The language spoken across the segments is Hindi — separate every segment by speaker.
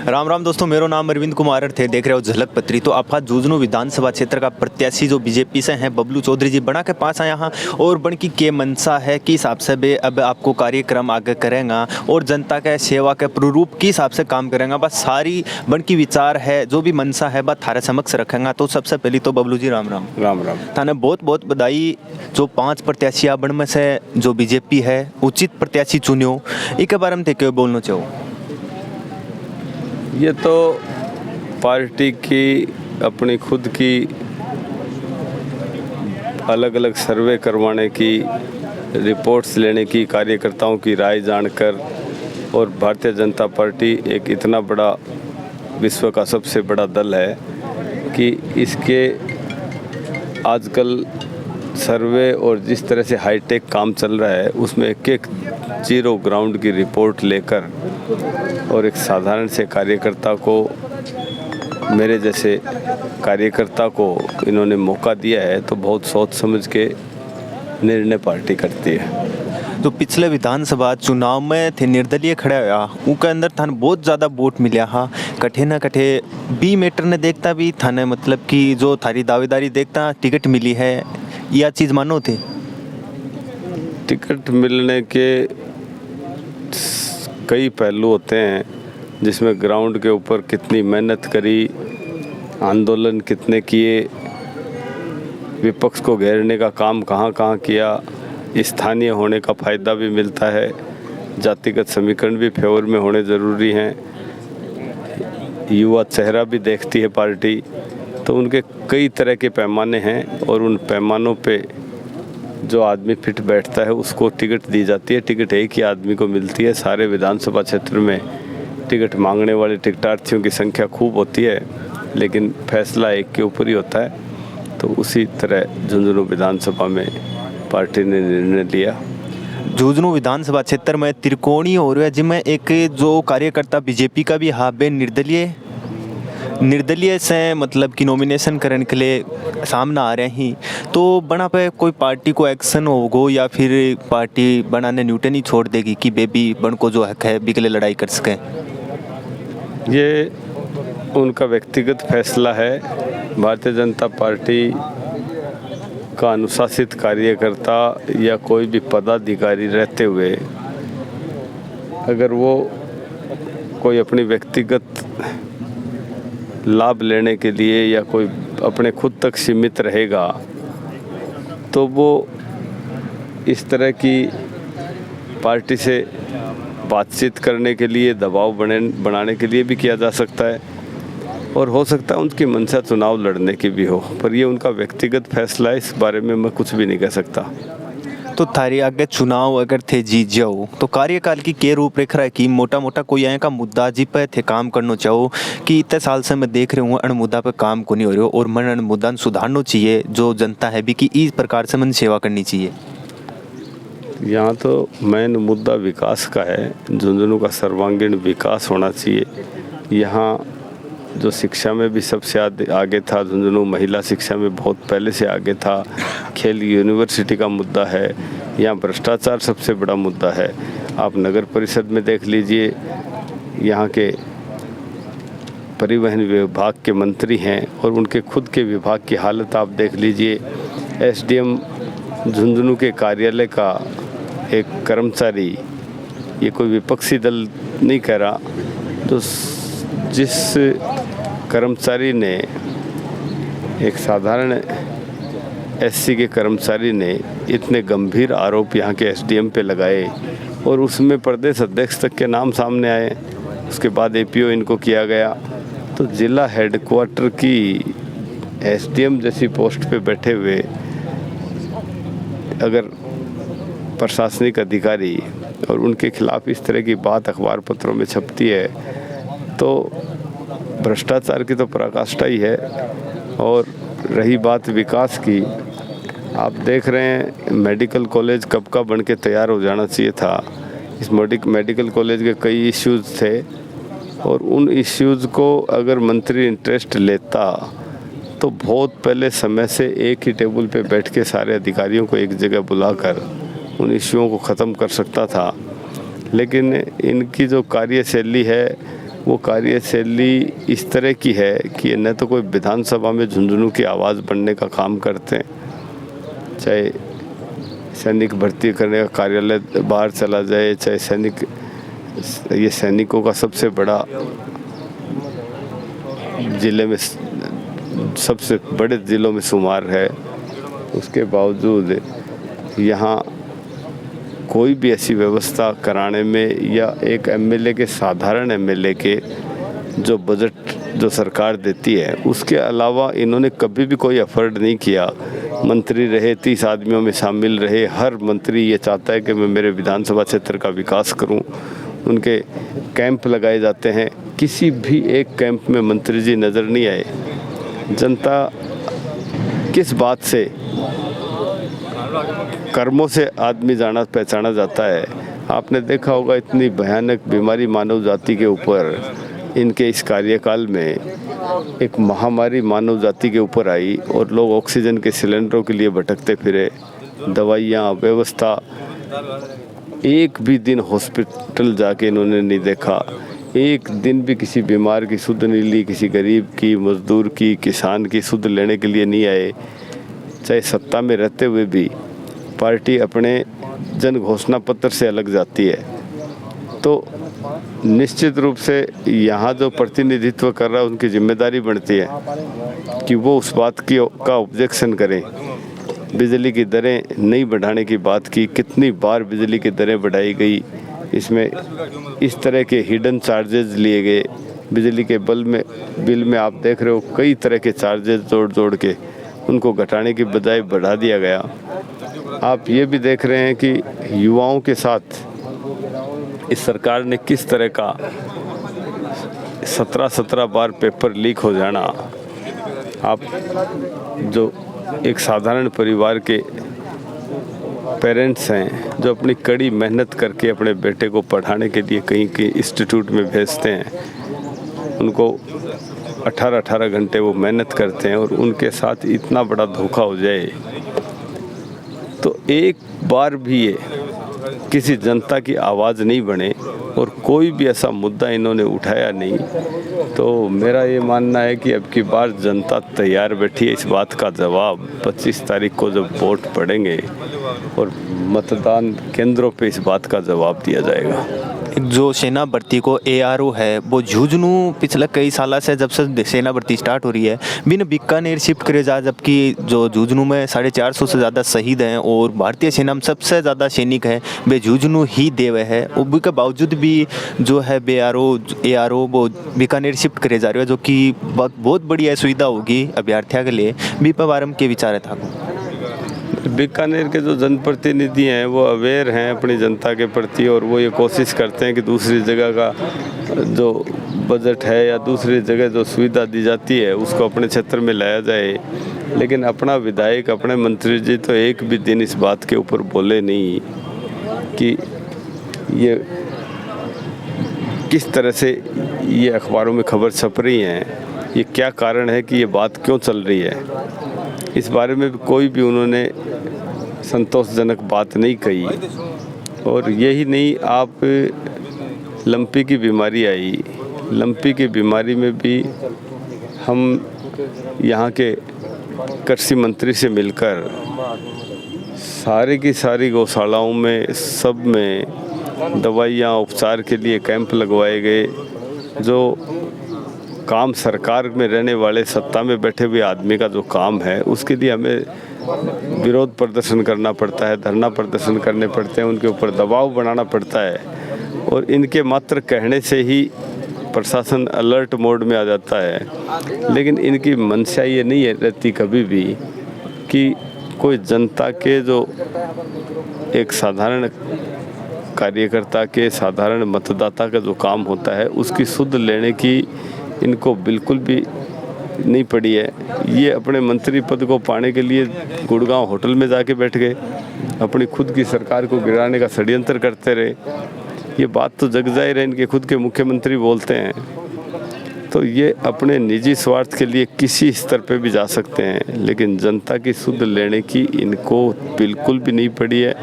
Speaker 1: राम राम दोस्तों, मेरा नाम अरविंद कुमार थे। देख रहे हो झलक पत्री। तो आप झुंझुनू विधानसभा क्षेत्र का प्रत्याशी जो बीजेपी से हैं बबलू चौधरी जी बना के पास आया हाँ, और बन की के मनसा है कि हिसाब से बे अब आपको कार्यक्रम आगे करेंगे और जनता के सेवा के प्रारूप के हिसाब से काम करेंगे। बस सारी बन की विचार है जो भी मनसा है बस थारे समक्ष रखेंगे। तो सबसे पहले तो बबलू जी राम राम।
Speaker 2: राम राम।
Speaker 1: थाने बहुत बहुत बधाई जो 5 प्रत्याशी बन में से जो बीजेपी है उचित प्रत्याशी चुनियो, इसके बारे में क्यों बोलना चाहो?
Speaker 2: ये तो पार्टी की अपनी खुद की अलग अलग सर्वे करवाने की, रिपोर्ट्स लेने की, कार्यकर्ताओं की राय जानकर, और भारतीय जनता पार्टी एक इतना बड़ा विश्व का सबसे बड़ा दल है कि इसके आजकल सर्वे और जिस तरह से हाईटेक काम चल रहा है उसमें एक एक जीरो ग्राउंड की रिपोर्ट लेकर और एक साधारण से कार्यकर्ता को, मेरे जैसे कार्यकर्ता को इन्होंने मौका दिया है, तो बहुत सोच समझ के निर्णय पार्टी करती है।
Speaker 1: तो पिछले विधानसभा चुनाव में थे निर्दलीय खड़ा हुआ, उनके अंदर थाने बहुत ज़्यादा वोट मिला हाँ। कठे न कठे बी मीटर ने देखता भी थाने मतलब कि जो थारी दावेदारी देखता टिकट मिली है, यह चीज़ मानो थे?
Speaker 2: टिकट मिलने के कई पहलू होते हैं, जिसमें ग्राउंड के ऊपर कितनी मेहनत करी, आंदोलन कितने किए, विपक्ष को घेरने का काम कहाँ कहाँ किया, स्थानीय होने का फ़ायदा भी मिलता है, जातिगत समीकरण भी फेवर में होने ज़रूरी हैं, युवा चेहरा भी देखती है पार्टी। तो उनके कई तरह के पैमाने हैं और उन पैमानों पे जो आदमी फिट बैठता है उसको टिकट दी जाती है। टिकट एक ही आदमी को मिलती है। सारे विधानसभा क्षेत्र में टिकट मांगने वाले टिकटार्थियों की संख्या खूब होती है, लेकिन फैसला एक के ऊपर ही होता है। तो उसी तरह झुंझुनू विधानसभा में पार्टी ने निर्णय लिया।
Speaker 1: झुंझुनू विधानसभा क्षेत्र में त्रिकोणीय हो रहा है, जिसमें एक जो कार्यकर्ता बीजेपी का भी हाँ बे निर्दलीय से मतलब कि नॉमिनेशन करने के लिए सामने आ रहे हैं। तो बना पे कोई पार्टी को एक्शन होगो या फिर पार्टी बनाने न्यूटन ही छोड़ देगी कि बेबी बन को जो हक है बिकले लड़ाई कर सके?
Speaker 2: ये उनका व्यक्तिगत फैसला है। भारतीय जनता पार्टी का अनुशासित कार्यकर्ता या कोई भी पदाधिकारी रहते हुए अगर वो कोई अपनी व्यक्तिगत लाभ लेने के लिए या कोई अपने खुद तक सीमित रहेगा, तो वो इस तरह की पार्टी से बातचीत करने के लिए, दबाव बनाने के लिए भी किया जा सकता है, और हो सकता है उनकी मंशा चुनाव लड़ने की भी हो, पर ये उनका व्यक्तिगत फैसला है। इस बारे में मैं कुछ भी नहीं कह सकता।
Speaker 1: तो थारी आगे चुनाव अगर थे जीत जाओ तो कार्यकाल की के रूपरेखा है कि मोटा मोटा कोई आए का मुद्दा जी पे थे काम करना चाहो कि इतने साल से मैं देख रही हूँ अण मुद्दा पे काम को नहीं हो रहे हो और मन अण मुद्दा सुधारना चाहिए, जो जनता है भी कि इस प्रकार से मन सेवा करनी चाहिए?
Speaker 2: यहाँ तो मेन मुद्दा विकास का है। झुंझुनू का सर्वांगीण विकास होना चाहिए। यहाँ जो शिक्षा में भी सबसे आगे था, झुंझुनू महिला शिक्षा में बहुत पहले से आगे था। खेल यूनिवर्सिटी का मुद्दा है। यहाँ भ्रष्टाचार सबसे बड़ा मुद्दा है। आप नगर परिषद में देख लीजिए, यहाँ के परिवहन विभाग के मंत्री हैं और उनके खुद के विभाग की हालत आप देख लीजिए। एसडीएम झुंझुनू के कार्यालय का एक कर्मचारी, ये कोई विपक्षी दल नहीं कह रहा, तो जिस कर्मचारी ने, एक साधारण एससी के कर्मचारी ने इतने गंभीर आरोप यहाँ के एसडीएम पे लगाए और उसमें प्रदेश अध्यक्ष तक के नाम सामने आए, उसके बाद एपीओ इनको किया गया, तो जिला हेडक्वार्टर की एसडीएम जैसी पोस्ट पे बैठे हुए अगर प्रशासनिक अधिकारी और उनके खिलाफ इस तरह की बात अखबार पत्रों में छपती है, तो भ्रष्टाचार की तो पराकाष्ठा ही है। और रही बात विकास की, आप देख रहे हैं मेडिकल कॉलेज कब का बन के तैयार हो जाना चाहिए था। इस मेडिकल कॉलेज के कई इश्यूज़ थे और उन इश्यूज़ को अगर मंत्री इंटरेस्ट लेता तो बहुत पहले समय से एक ही टेबल पे बैठ के सारे अधिकारियों को एक जगह बुलाकर उन इश्यूओं को ख़त्म कर सकता था। लेकिन इनकी जो कार्यशैली है वो कार्यशैली इस तरह की है कि न तो कोई विधानसभा में झुंझुनू की आवाज़ बनने का काम करते हैं, चाहे सैनिक भर्ती करने का कार्यालय बाहर चला जाए, चाहे ये सैनिकों का सबसे बड़ा ज़िले में, सबसे बड़े ज़िलों में शुमार है, उसके बावजूद यहाँ कोई भी ऐसी व्यवस्था कराने में या एक एमएलए के, साधारण एमएलए के जो बजट जो सरकार देती है उसके अलावा इन्होंने कभी भी कोई एफर्ट नहीं किया। मंत्री रहे 30 आदमियों में शामिल रहे, हर मंत्री ये चाहता है कि मैं मेरे विधानसभा क्षेत्र का विकास करूं। उनके कैंप लगाए जाते हैं, किसी भी एक कैंप में मंत्री जी नज़र नहीं आए। जनता किस बात से, कर्मों से आदमी जाना पहचाना जाता है। आपने देखा होगा इतनी भयानक बीमारी मानव जाति के ऊपर इनके इस कार्यकाल में एक महामारी मानव जाति के ऊपर आई और लोग ऑक्सीजन के सिलेंडरों के लिए भटकते फिरे, दवाइयाँ, व्यवस्था, एक भी दिन हॉस्पिटल जाके इन्होंने नहीं देखा, एक दिन भी किसी बीमार की सुध नहीं ली, किसी गरीब की, मजदूर की, किसान की सुध लेने के लिए नहीं आए। चाहे सत्ता में रहते हुए भी पार्टी अपने जन घोषणा पत्र से अलग जाती है, तो निश्चित रूप से यहाँ जो प्रतिनिधित्व कर रहा है उनकी जिम्मेदारी बनती है कि वो उस बात का ऑब्जेक्शन करें। बिजली की दरें नहीं बढ़ाने की बात की, कितनी बार बिजली की दरें बढ़ाई गई, इसमें इस तरह के हिडन चार्जेस लिए गए। बिजली के बिल में आप देख रहे हो कई तरह के चार्जेस जोड़ के उनको घटाने की बजाय बढ़ा दिया गया। आप ये भी देख रहे हैं कि युवाओं के साथ इस सरकार ने किस तरह का 17 बार पेपर लीक हो जाना। आप जो एक साधारण परिवार के पेरेंट्स हैं जो अपनी कड़ी मेहनत करके अपने बेटे को पढ़ाने के लिए कहीं के इंस्टीट्यूट में भेजते हैं, उनको 18 घंटे वो मेहनत करते हैं और उनके साथ इतना बड़ा धोखा हो जाए तो एक बार भी ये किसी जनता की आवाज़ नहीं बने और कोई भी ऐसा मुद्दा इन्होंने उठाया नहीं, तो मेरा ये मानना है कि अब की बार जनता तैयार बैठी है इस बात का जवाब 25 तारीख को जब वोट पड़ेंगे और मतदान केंद्रों पे इस बात का जवाब दिया जाएगा।
Speaker 1: जो सेना भर्ती को ARO है वो झुंझुनू पिछले कई साल से, जब से सेना भर्ती स्टार्ट हो रही है, बिन बीकानेर शिफ्ट करे जा, जबकि जो झुंझुनू में 450 से ज़्यादा शहीद हैं और भारतीय सेना में सबसे ज़्यादा सैनिक हैं वे झुंझुनू ही देवे है। उस के बावजूद भी जो है ARO वो बीकानेर शिफ्ट करे जा रहे हो, जो कि बहुत बड़ी असुविधा होगी अभ्यर्थियों के लिए। बीपा के विचार था।
Speaker 2: बीकानेर के जो जनप्रतिनिधि हैं वो अवेयर हैं अपनी जनता के प्रति और वो ये कोशिश करते हैं कि दूसरी जगह का जो बजट है या दूसरी जगह जो सुविधा दी जाती है उसको अपने क्षेत्र में लाया जाए। लेकिन अपना विधायक, अपने मंत्री जी तो एक भी दिन इस बात के ऊपर बोले नहीं कि ये किस तरह से ये अखबारों में खबर छप रही हैं, ये क्या कारण है कि ये बात क्यों चल रही है। इस बारे में भी कोई भी उन्होंने संतोषजनक बात नहीं कही। और यही नहीं, आप लंपी की बीमारी आई, लंपी की बीमारी में भी हम यहाँ के कृषि मंत्री से मिलकर सारी की सारी गौशालाओं में सब में दवाइयाँ, उपचार के लिए कैंप लगवाए गए। जो काम सरकार में रहने वाले, सत्ता में बैठे हुए आदमी का जो काम है उसके लिए हमें विरोध प्रदर्शन करना पड़ता है, धरना प्रदर्शन करने पड़ते हैं, उनके ऊपर दबाव बनाना पड़ता है और इनके मात्र कहने से ही प्रशासन अलर्ट मोड में आ जाता है। लेकिन इनकी मंशा ये नहीं रहती कभी भी कि कोई जनता के जो एक साधारण कार्यकर्ता के, साधारण मतदाता का जो काम होता है उसकी सुध लेने की इनको बिल्कुल भी नहीं पड़ी है। ये अपने मंत्री पद को पाने के लिए गुड़गांव होटल में जाके बैठ गए, अपनी खुद की सरकार को गिराने का षड्यंत्र करते रहे। ये बात तो जग जाहिर है, इनके खुद के मुख्यमंत्री बोलते हैं। तो ये अपने निजी स्वार्थ के लिए किसी स्तर पे भी जा सकते हैं, लेकिन जनता की सुध लेने की इनको बिल्कुल भी नहीं पड़ी है।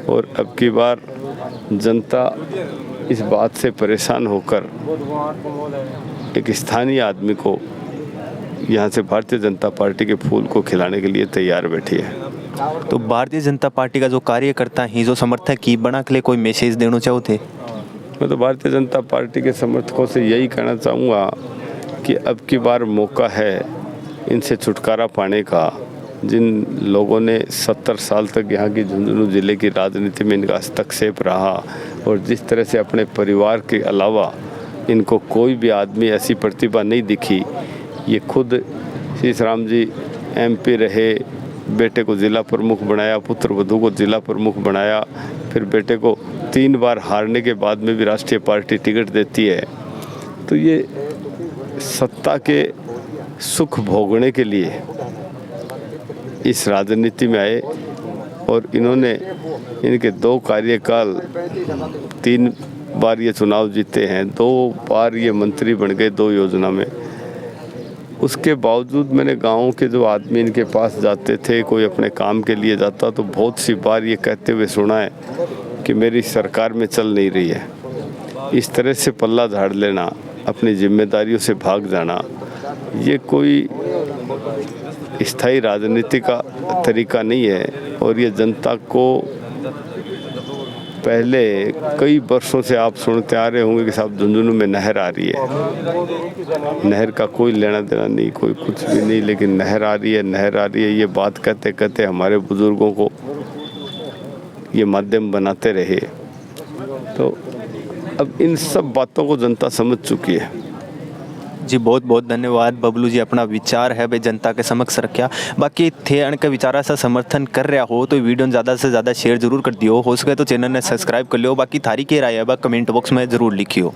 Speaker 2: और अब की बार जनता इस बात से परेशान होकर एक स्थानीय आदमी को यहाँ से भारतीय जनता पार्टी के फूल को खिलाने के लिए तैयार बैठी है।
Speaker 1: तो भारतीय जनता पार्टी का जो कार्यकर्ता ही जो समर्थक ही बना के लिए कोई मैसेज देना चाहो थे?
Speaker 2: मैं तो भारतीय जनता पार्टी के समर्थकों से यही कहना चाहूँगा कि अब की बार मौका है इनसे छुटकारा पाने का। जिन लोगों ने 70 साल तक यहाँ की झुंझुनू ज़िले की राजनीति में इनका हस्तक्षेप रहा और जिस तरह से अपने परिवार के अलावा इनको कोई भी आदमी ऐसी प्रतिभा नहीं दिखी। ये खुद शीशराम जी MP रहे, बेटे को ज़िला प्रमुख बनाया, पुत्र वधू को ज़िला प्रमुख बनाया, फिर बेटे को 3 बार हारने के बाद में भी राष्ट्रीय पार्टी टिकट देती है। तो ये सत्ता के सुख भोगने के लिए इस राजनीति में आए और इन्होंने इनके 2 कार्यकाल 3 बार ये चुनाव जीते हैं, 2 बार ये मंत्री बन गए 2 योजना में। उसके बावजूद मैंने गाँव के जो आदमी इनके पास जाते थे, कोई अपने काम के लिए जाता तो बहुत सी बार ये कहते हुए सुना है कि मेरी सरकार में चल नहीं रही है। इस तरह से पल्ला झाड़ लेना, अपनी जिम्मेदारियों से भाग जाना, ये कोई स्थायी राजनीति का तरीका नहीं है। और ये जनता को पहले कई वर्षों से आप सुनते आ रहे होंगे कि साहब झुंझुनू में नहर आ रही है। नहर का कोई लेना देना नहीं, कोई कुछ भी नहीं, लेकिन नहर आ रही है, नहर आ रही है, ये बात कहते कहते हमारे बुजुर्गों को ये माध्यम बनाते रहे। तो अब इन सब बातों को जनता समझ चुकी है।
Speaker 1: जी बहुत बहुत धन्यवाद बबलू जी, अपना विचार है भाई जनता के समक्ष रखा। बाकी थे अण के विचारा सा समर्थन कर रहा हो तो वीडियो ज़्यादा से ज़्यादा शेयर जरूर कर दियो, हो सके तो चैनल ने सब्सक्राइब कर लियो। बाकी थारी के राय है कमेंट बॉक्स में ज़रूर लिखियो।